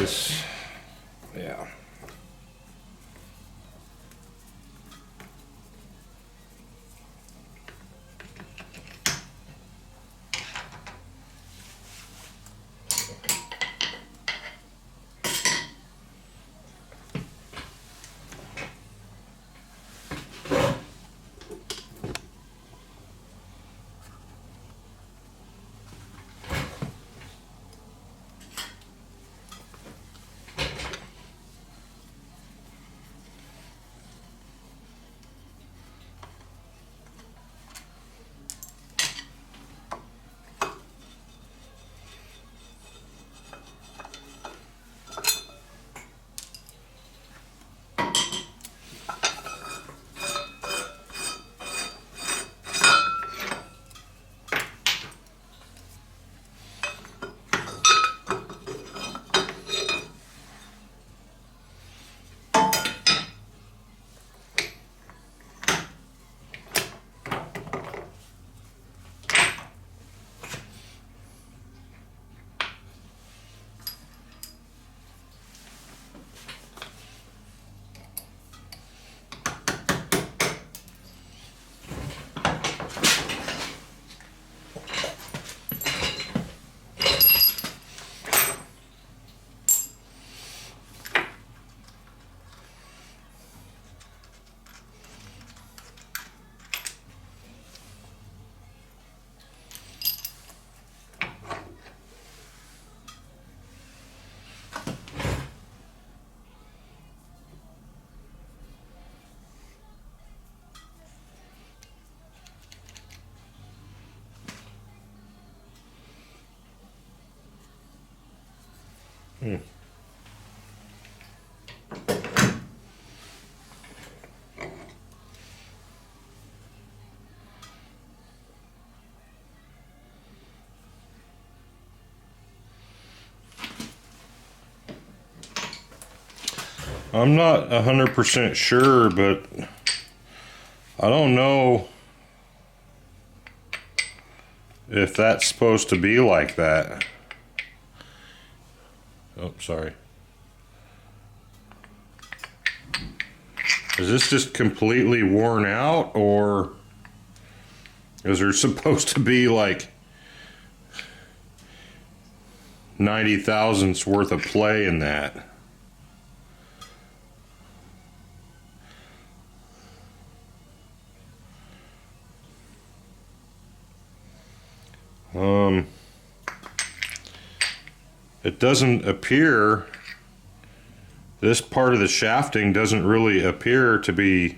this, yeah. I'm not 100% sure, but I don't know if that's supposed to be like that. Oh, sorry. Is this just completely worn out, or is there supposed to be like 90 thousandths worth of play in that? It doesn't appear, this part of the shafting doesn't really appear to be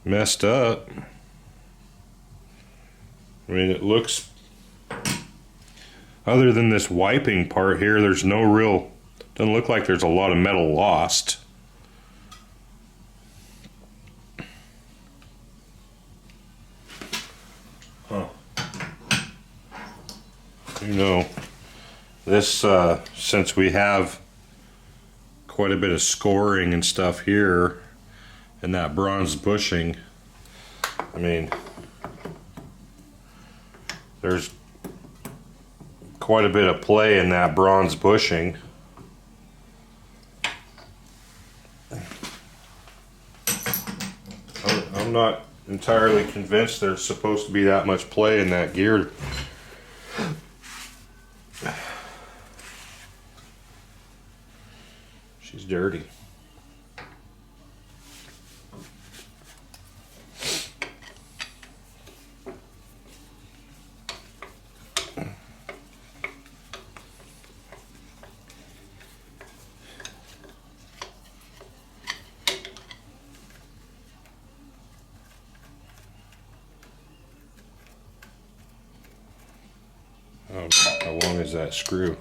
messed up. I mean, it looks, other than this wiping part here, there's no real, doesn't look like there's a lot of metal lost. Huh. You know, this, since we have quite a bit of scoring and stuff here and that bronze bushing, I mean, there's quite a bit of play in that bronze bushing. I'm not entirely convinced there's supposed to be that much play in that gear. She's dirty. How long is that screw?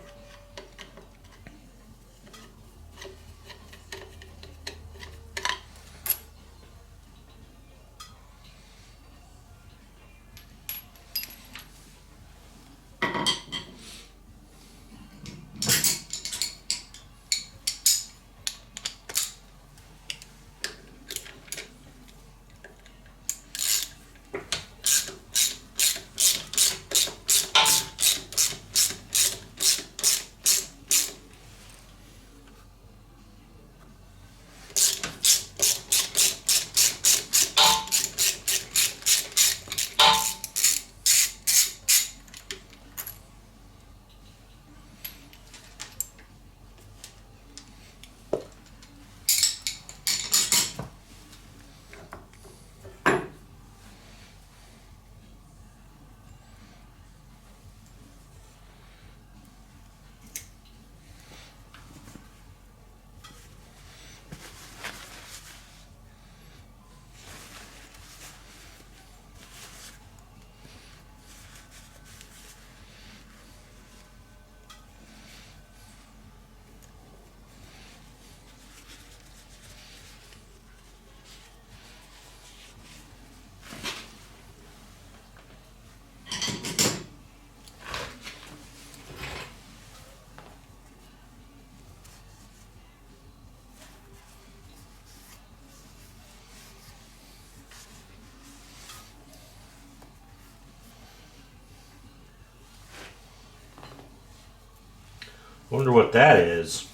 Wonder what that is.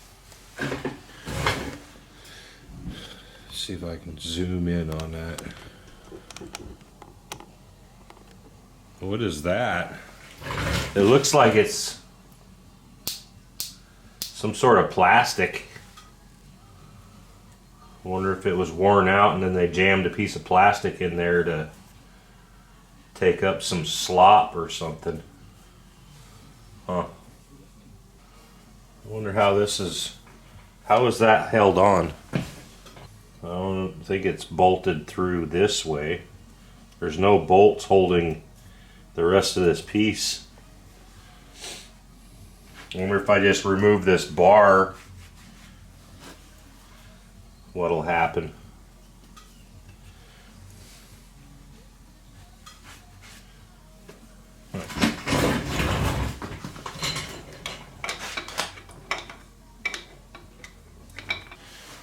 See if I can zoom in on that. What is that? It looks like it's some sort of plastic. I wonder if it was worn out and then they jammed a piece of plastic in there to take up some slop or something. Huh. I wonder how this is, how is that held on? I don't think it's bolted through this way. There's no bolts holding the rest of this piece. I wonder if I just remove this bar, what'll happen.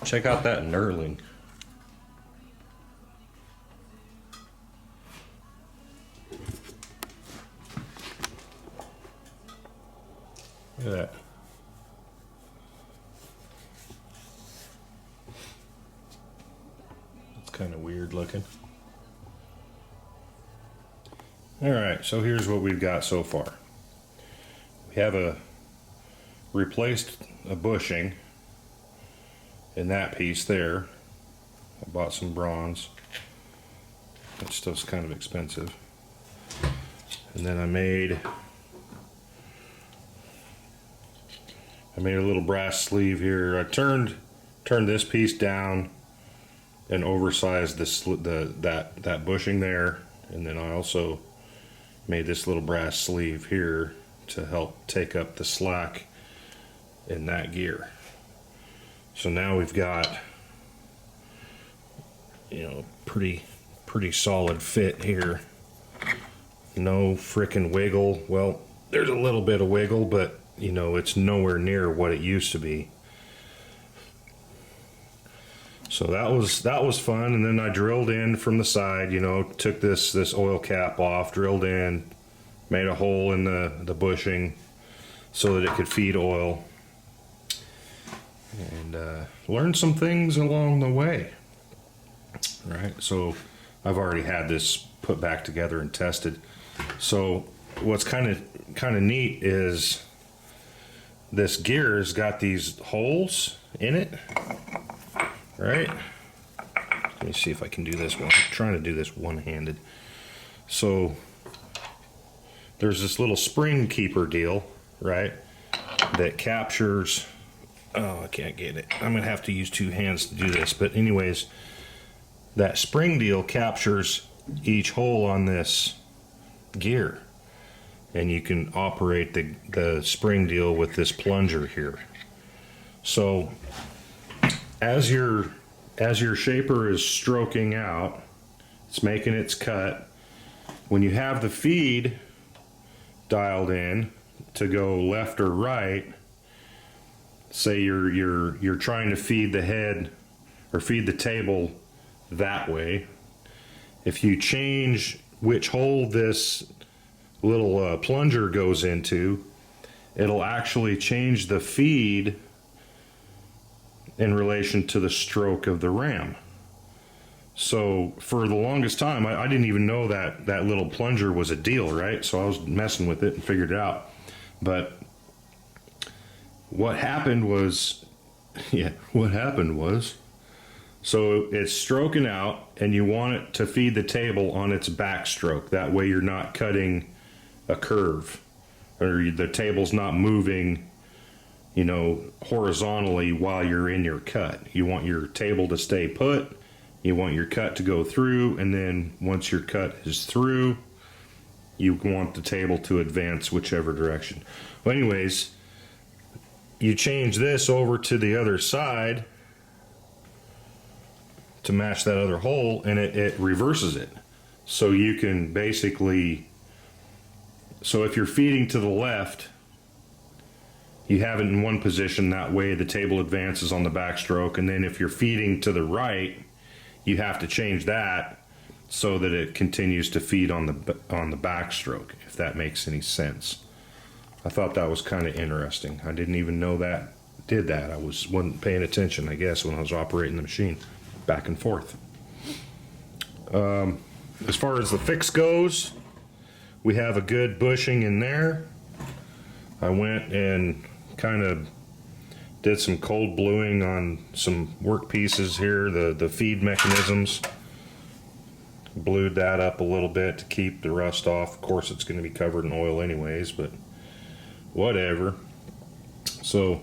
Check out that knurling. Look at that. It's kind of weird looking. Alright, so here's what we've got so far. We have replaced a bushing in that piece there. I bought some bronze. That stuff's kind of expensive. And then I made a little brass sleeve here. I turned this piece down and oversized that bushing there, and then I also made this little brass sleeve here to help take up the slack in that gear. So now we've got, you know, pretty solid fit here. No frickin' wiggle. Well, there's a little bit of wiggle, but you know, it's nowhere near what it used to be. So that was fun. And then I drilled in from the side, you know, took this oil cap off, drilled in, made a hole in the bushing so that it could feed oil. And learned some things along the way. Right, so I've already had this put back together and tested. So what's kind of neat is this gear's got these holes in it. Right? Let me see if I can do this one. I'm trying to do this one-handed. So there's this little spring keeper deal, right, that captures. Oh, I can't get it. I'm gonna have to use two hands to do this. But anyways, that spring deal captures each hole on this gear, and you can operate the spring deal with this plunger here. So as your shaper is stroking out, it's making its cut. When you have the feed dialed in to go left or right, say you're trying to feed the head or feed the table that way, if you change which hole this little plunger goes into, it'll actually change the feed in relation to the stroke of the ram. So for the longest time, I didn't even know that little plunger was a deal, right? So I was messing with it and figured it out. But what happened was, so it's stroking out and you want it to feed the table on its backstroke. That way you're not cutting a curve, or the table's not moving, you know, horizontally while you're in your cut. You want your table to stay put, you want your cut to go through, and then once your cut is through, you want the table to advance whichever direction. Well, anyways, you change this over to the other side to match that other hole, and it reverses it. So you can basically, so if you're feeding to the left, you have it in one position, that way the table advances on the backstroke, and then if you're feeding to the right, you have to change that so that it continues to feed on the backstroke, if that makes any sense. I thought that was kind of interesting. I didn't even know that did that. I wasn't paying attention, I guess, when I was operating the machine back and forth. As far as the fix goes, we have a good bushing in there. I went and kind of did some cold bluing on some work pieces here, the feed mechanisms. Blued that up a little bit to keep the rust off. Of course, it's going to be covered in oil anyways, but whatever. So,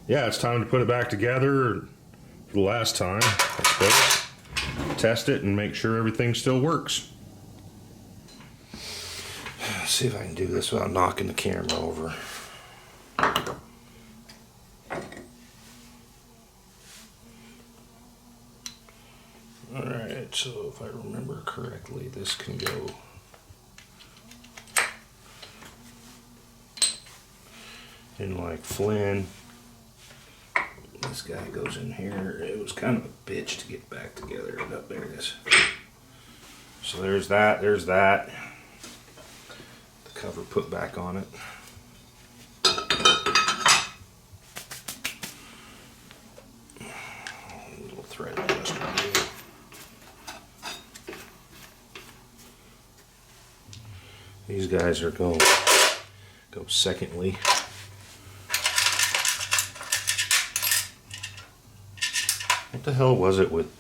yeah, it's time to put it back together for the last time, I suppose. Test it and make sure everything still works. Let's see if I can do this without knocking the camera over. Alright, so if I remember correctly, this can go in like Flynn. This guy goes in here. It was kind of a bitch to get back together. Oh, there it is. So there's that, there's that. The cover put back on it. A little thread adjuster. These guys are go secondly. What the hell was it with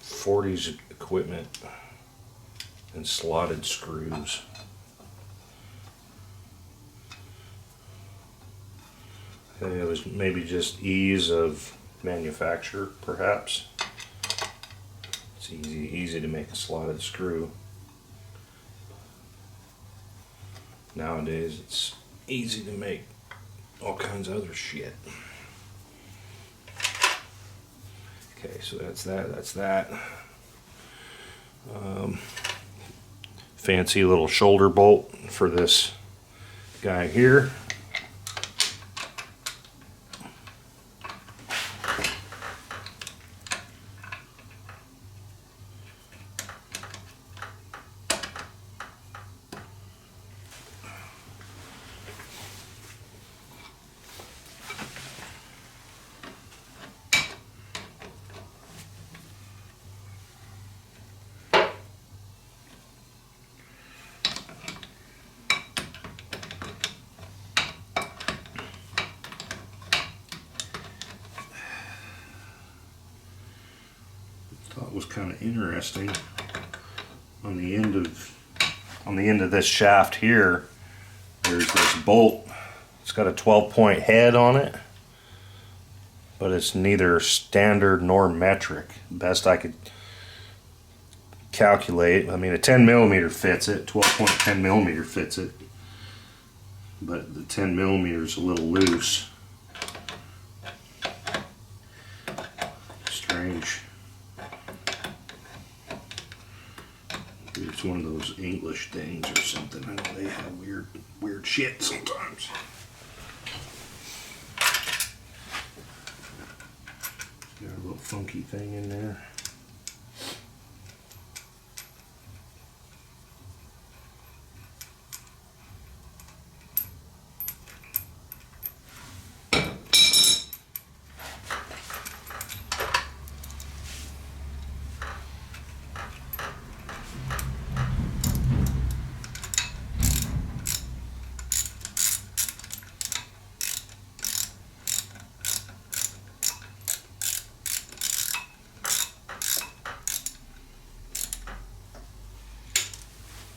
40s equipment and slotted screws? I think it was maybe just ease of manufacture, perhaps. It's easy to make a slotted screw. Nowadays, it's easy to make all kinds of other shit. Okay, so that's that. Fancy little shoulder bolt for this guy here. Thought was kind of interesting on the end of this shaft here. There's this bolt. It's got a 12-point head on it, but it's neither standard nor metric. Best I could calculate. I mean, a 10 millimeter fits it. 12-point 10 millimeter fits it, but the 10 millimeter is a little loose. Strange. It's one of those English things or something. I know they have weird shit sometimes. Got a little funky thing in there.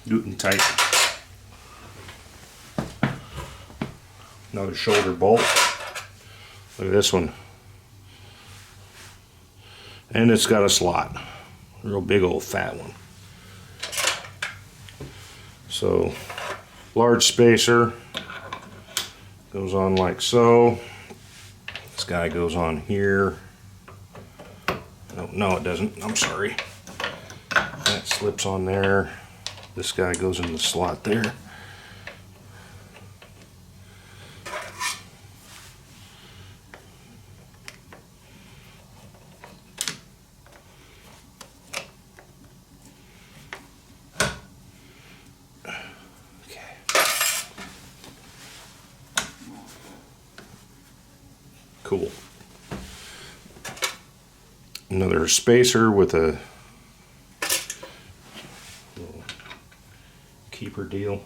Newton tight. Another shoulder bolt. Look at this one. And it's got a slot. A real big old fat one. So, large spacer. Goes on like so. This guy goes on here. No, it doesn't. I'm sorry. That slips on there. This guy goes in the slot there. Okay. Cool. Another spacer with a little keeper deal.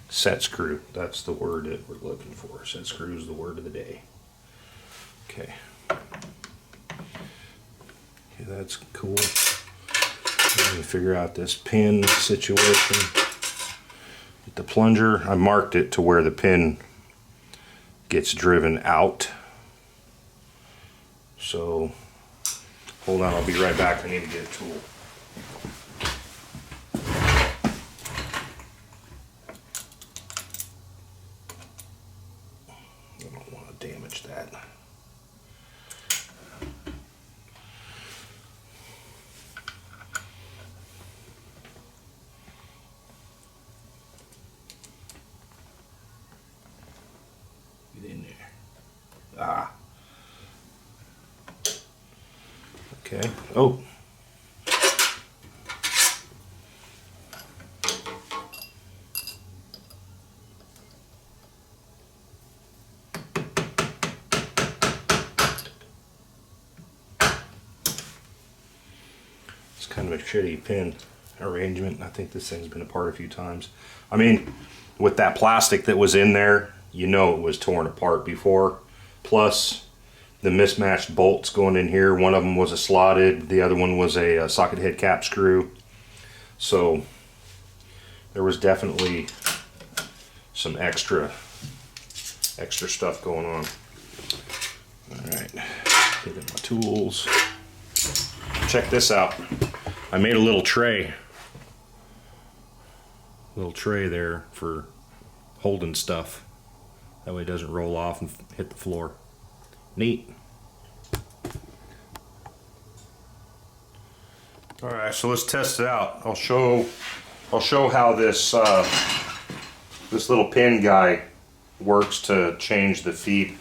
Set screw, that's the word that we're looking for. Set screw is the word of the day. Okay. Okay, that's cool. Let me figure out this pin situation. With the plunger, I marked it to where the pin gets driven out. So, hold on, I'll be right back. I need to get a tool. Damage that. Get in there. Ah. Okay. Oh. Kind of a shitty pin arrangement. I think this thing's been apart a few times. I mean, with that plastic that was in there, you know it was torn apart before. Plus the mismatched bolts going in here. One of them was a slotted, the other one was a socket head cap screw. So there was definitely some extra stuff going on. All right, get in my tools. Check this out. I made a little tray there for holding stuff. That way it doesn't roll off and hit the floor. Neat. All right, so let's test it out. I'll show how this this little pin guy works to change the feed.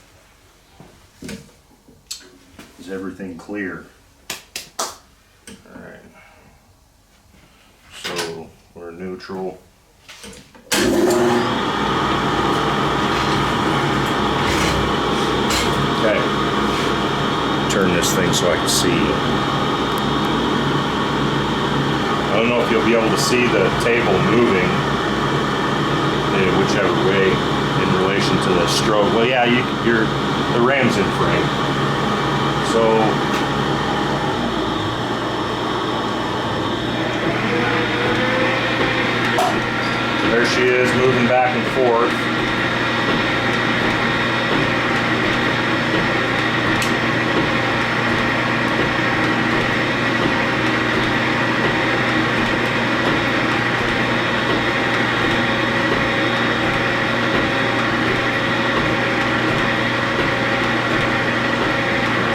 Is everything clear? Alright, so we're neutral. Okay, turn this thing so I can see. I don't know if you'll be able to see the table moving in whichever way in relation to the stroke. Well, yeah, the ram's in frame. So there she is, moving back and forth.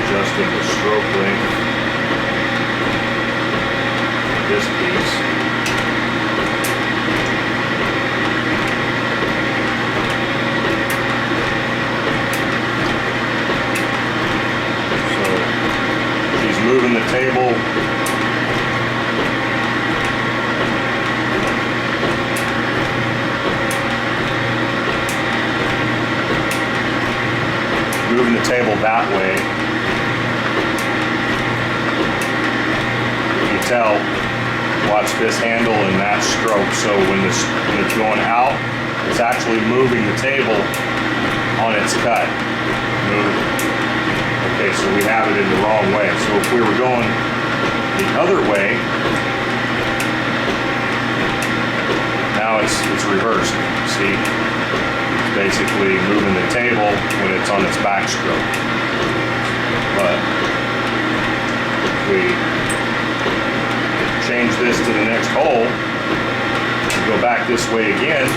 Adjusting the stroke length of this piece. Moving the table that way. You can tell, watch this handle and that stroke, so when it's going out, it's actually moving the table on its cut. Okay, so we have it in the wrong way. So if we were going the other way, now it's reversed. See, it's basically moving the table when it's on its back stroke. But if we change this to the next hole, go back this way again,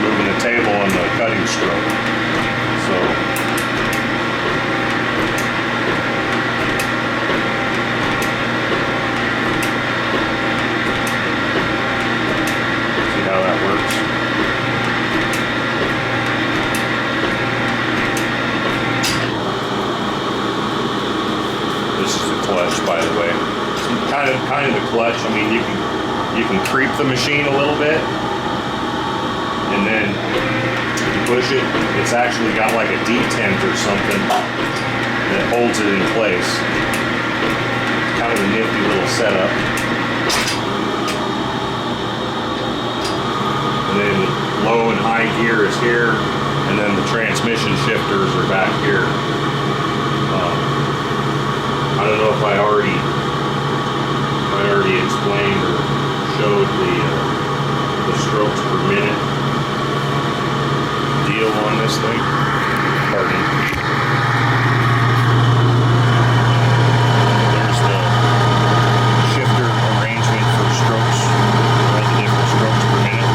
moving the table on the cutting stroke. So see how that works? This is the clutch, by the way. Kind of the clutch. I mean, you can you can creep the machine a little bit, and then you push it. It's actually got like a detent or something that holds it in place. Kind of a nifty little setup. And then low and high gear is here, and then the transmission shifters are back here. I don't know if I already explained or showed the strokes per minute deal on this thing. Pardon me. There's the shifter arrangement for strokes, all the different strokes per minute.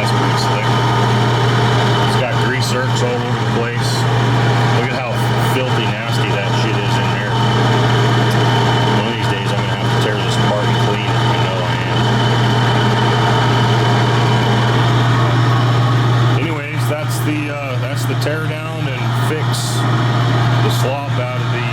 That's pretty slick. It's got grease zerks all over the place. Look at how filthy nasty that shit is in there. One of these days I'm gonna have to tear this apart and clean it. I know I am. Anyways, that's the tear down and fix the slop out of the